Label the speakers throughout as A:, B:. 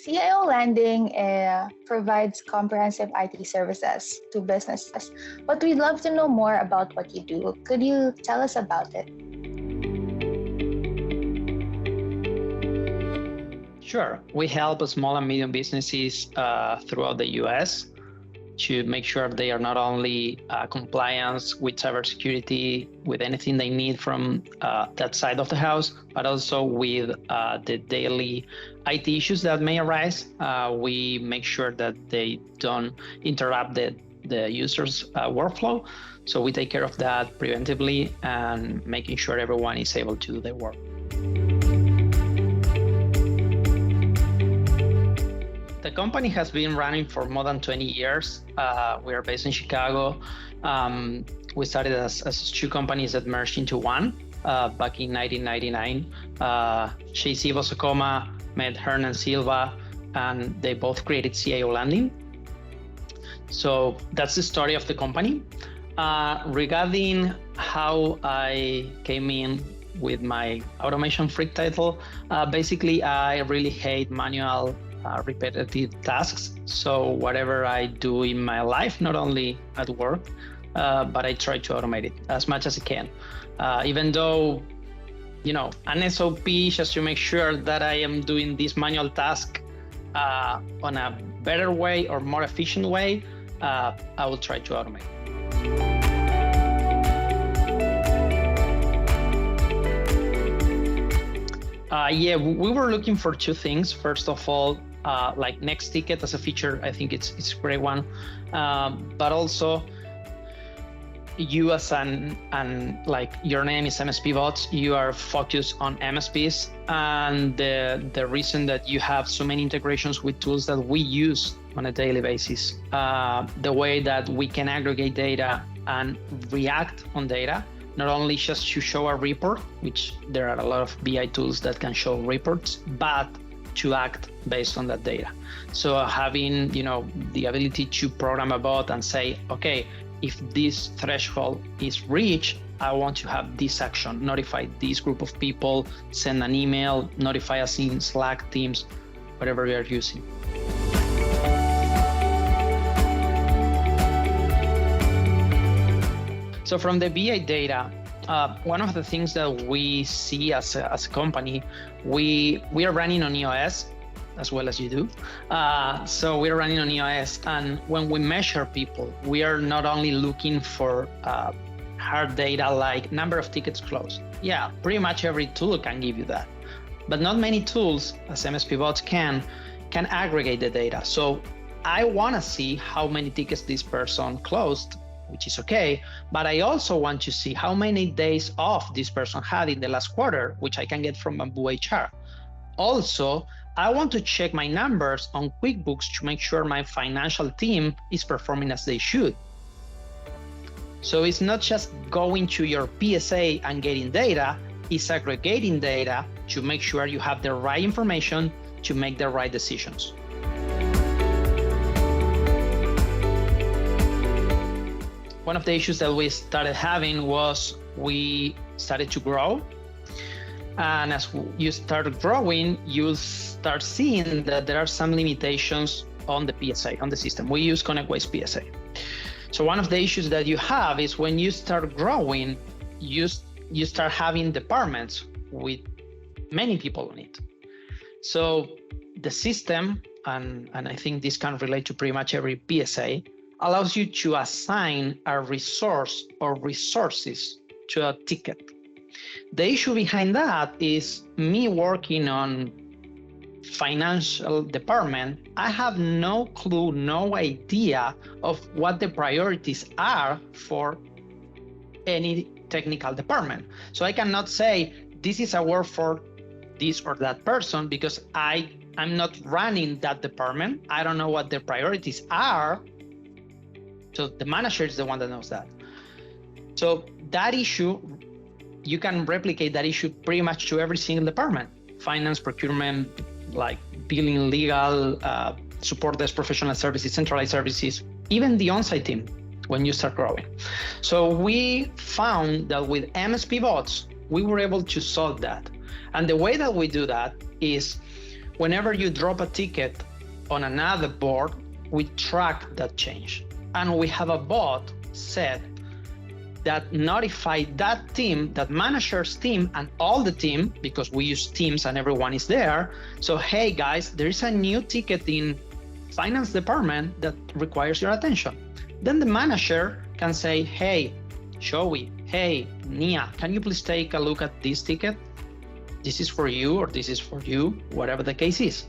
A: CIO Landing provides comprehensive IT services to businesses, but we'd love to know more about what you do. Could you tell us about it?
B: Sure. We help small and medium businesses throughout the US to make sure they are not only compliant with cybersecurity, with anything they need from that side of the house, but also with the daily IT issues that may arise. We make sure that they don't interrupt the user's workflow. So we take care of that preventively and making sure everyone is able to do their work. The company has been running for more than 20 years. We are based in Chicago. We started as two companies that merged into one back in 1999. JC Bosocoma met Hernan Silva, and they both created CIO Landing. So that's the story of the company. Regarding how I came in with my automation freak title, basically I really hate manual repetitive tasks. So whatever I do in my life, not only at work, but I try to automate it as much as I can. Even though, an SOP just to make sure that I am doing this manual task on a better way or more efficient way, I will try to automate. We were looking for two things. First of all, like next ticket as a feature, I think it's a great one. But also, you as like your name is MSPbots, you are focused on MSPs, and the reason that you have so many integrations with tools that we use on a daily basis, the way that we can aggregate data and react on data, not only just to show a report, which there are a lot of BI tools that can show reports, but to act based on that data. So having, the ability to program a bot and say, okay, if this threshold is reached, I want to have this action, notify this group of people, send an email, notify us in Slack, Teams, whatever we are using. So from the BI data, one of the things that we see as a company, we are running on iOS as well as you do. So we're running on iOS, and when we measure people, we are not only looking for hard data like number of tickets closed. Yeah, pretty much every tool can give you that, but not many tools, as MSPbots can aggregate the data. So I want to see how many tickets this person closed, which is okay, but I also want to see how many days off this person had in the last quarter, which I can get from Bamboo HR. Also, I want to check my numbers on QuickBooks to make sure my financial team is performing as they should. So it's not just going to your PSA and getting data, it's aggregating data to make sure you have the right information to make the right decisions. One of the issues that we started having was we started to grow. And as you start growing, you'll start seeing that there are some limitations on the PSA, on the system. We use ConnectWise PSA. So one of the issues that you have is when you start growing, you start having departments with many people on it. So the system, and I think this can relate to pretty much every PSA, allows you to assign a resource or resources to a ticket. The issue behind that is me working on financial department. I have no clue, no idea of what the priorities are for any technical department. So I cannot say this is a work for this or that person because I'm not running that department. I don't know what their priorities are. So the manager is the one that knows that. So that issue, you can replicate that issue pretty much to every single department. Finance, procurement, like billing, legal, support desk, professional services, centralized services, even the on-site team when you start growing. So we found that with MSPbots, we were able to solve that. And the way that we do that is whenever you drop a ticket on another board, we track that change. And we have a bot set that notify that team, that manager's team and all the team, because we use Teams and everyone is there. So, hey guys, there is a new ticket in finance department that requires your attention. Then the manager can say, hey, Joey, hey, Nia, can you please take a look at this ticket? This is for you, or this is for you, whatever the case is.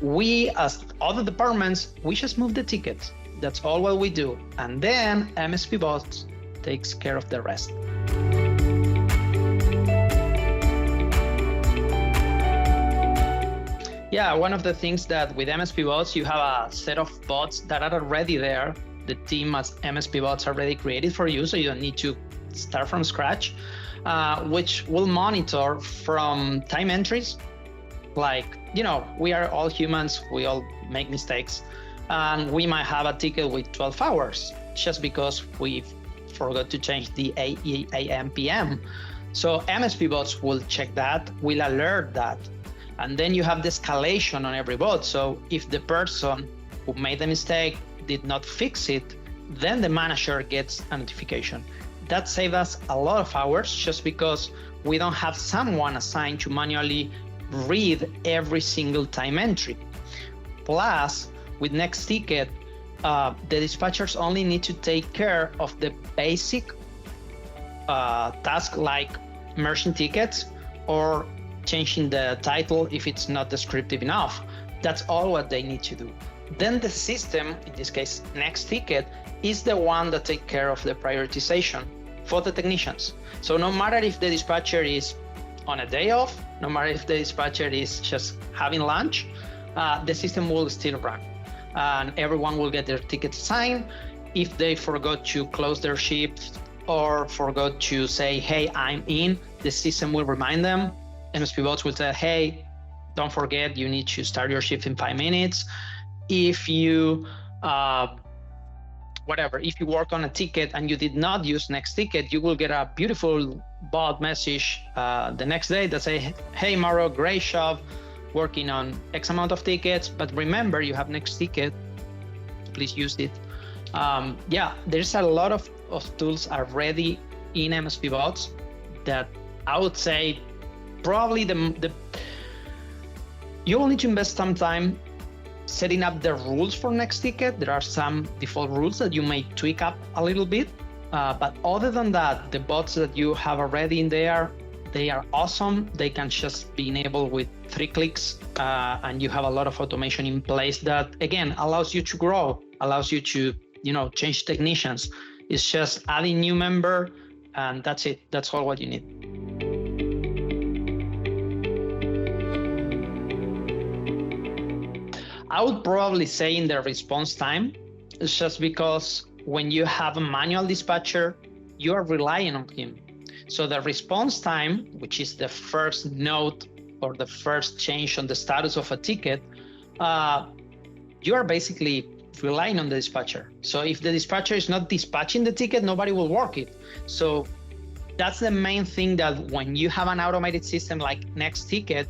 B: We, as other departments, we just move the tickets. That's all what we do. And then MSPbots takes care of the rest. Yeah, one of the things that with MSPbots, you have a set of bots that are already there. The team as MSPbots are already created for you, so you don't need to start from scratch, which will monitor from time entries. Like, we are all humans, we all make mistakes, and we might have a ticket with 12 hours just because we forgot to change the AM, PM. So MSPbots will check that, will alert that. And then you have the escalation on every bot. So if the person who made the mistake did not fix it, then the manager gets a notification. That saved us a lot of hours just because we don't have someone assigned to manually read every single time entry. Plus, with Next Ticket, the dispatchers only need to take care of the basic task like merging tickets or changing the title if it's not descriptive enough. That's all what they need to do. Then the system, in this case Next Ticket, is the one that takes care of the prioritization for the technicians. So no matter if the dispatcher is on a day off, no matter if the dispatcher is just having lunch, the system will still run. And everyone will get their tickets assigned. If they forgot to close their shift or forgot to say, hey, I'm in, the system will remind them. MSPbots will say, hey, don't forget, you need to start your shift in 5 minutes. If you, if you work on a ticket and you did not use Next Ticket, you will get a beautiful bot message the next day that say, hey, Mauro, great job working on X amount of tickets, but remember you have Next Ticket, please use it. There's a lot of tools already in MSPbots that I would say probably you will need to invest some time setting up the rules for Next Ticket. There are some default rules that you may tweak up a little bit, but other than that, the bots that you have already in there, they are awesome. They can just be enabled with 3 clicks, and you have a lot of automation in place that, again, allows you to grow, allows you to, change technicians. It's just adding new member, and that's it. That's all what you need. I would probably say in the response time, it's just because when you have a manual dispatcher, you are relying on him. So the response time, which is the first note or the first change on the status of a ticket, you are basically relying on the dispatcher. So if the dispatcher is not dispatching the ticket, nobody will work it. So that's the main thing, that when you have an automated system like Next Ticket,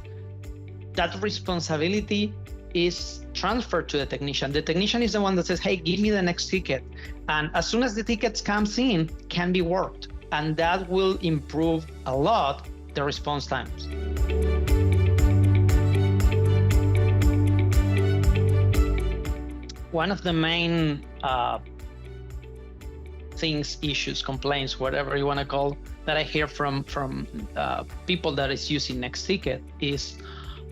B: that responsibility is transferred to the technician. The technician is the one that says, hey, give me the next ticket. And as soon as the ticket comes in, can be worked. And that will improve a lot the response times. One of the main things, issues, complaints, whatever you want to call, that I hear from people that is using Next Ticket is,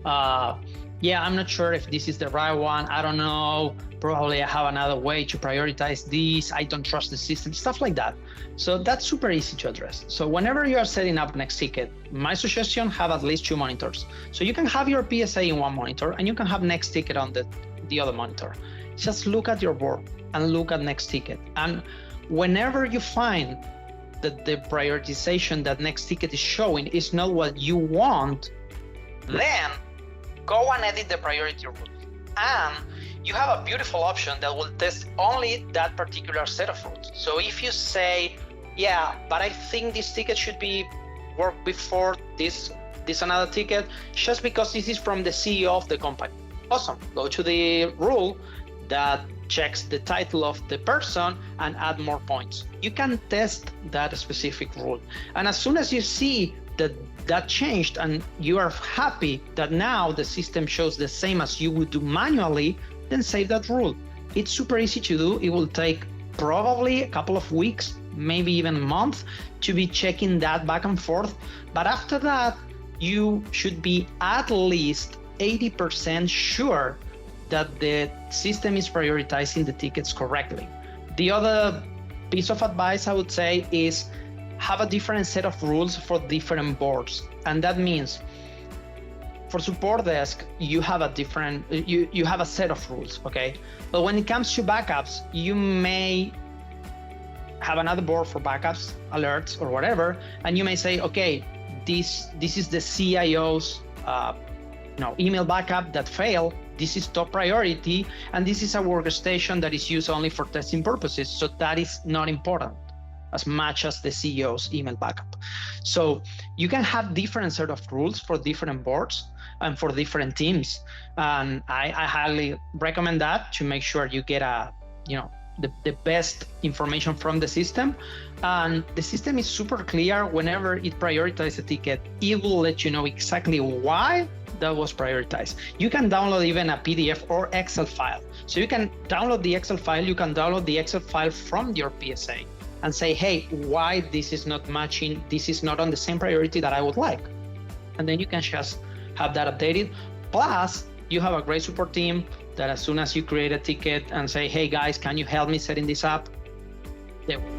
B: I'm not sure if this is the right one. I don't know. Probably I have another way to prioritize this. I don't trust the system, stuff like that. So that's super easy to address. So whenever you are setting up Next Ticket, my suggestion, have at least 2 monitors. So you can have your PSA in one monitor and you can have Next Ticket on the other monitor. Just look at your board and look at Next Ticket. And whenever you find that the prioritization that Next Ticket is showing is not what you want, then go and edit the priority rules. And you have a beautiful option that will test only that particular set of rules. So if you say, but I think this ticket should be worked before this this another ticket just because this is from the CEO of the company. Awesome. Go to the rule that checks the title of the person and add more points. You can test that specific rule. And as soon as you see that changed and you are happy that now the system shows the same as you would do manually, then save that rule. It's super easy to do. It will take probably a couple of weeks, maybe even a month, to be checking that back and forth. But after that, you should be at least 80% sure that the system is prioritizing the tickets correctly. The other piece of advice I would say is have a different set of rules for different boards. And that means for support desk, you have a different, you have a set of rules, okay? But when it comes to backups, you may have another board for backups, alerts, or whatever, and you may say, okay, this is the CIO's email backup that failed. This is top priority, and this is a workstation that is used only for testing purposes. So that is not important as much as the CEO's email backup. So you can have different set of rules for different boards and for different teams. And I highly recommend that to make sure you get the best information from the system. And the system is super clear. Whenever it prioritizes a ticket, it will let you know exactly why that was prioritized. You can download even a PDF or Excel file. So you can download the Excel file, you can download the Excel file from your PSA and say, hey, why this is not matching, this is not on the same priority that I would like. And then you can just have that updated. Plus, you have a great support team that as soon as you create a ticket and say, hey guys, can you help me setting this up? They will.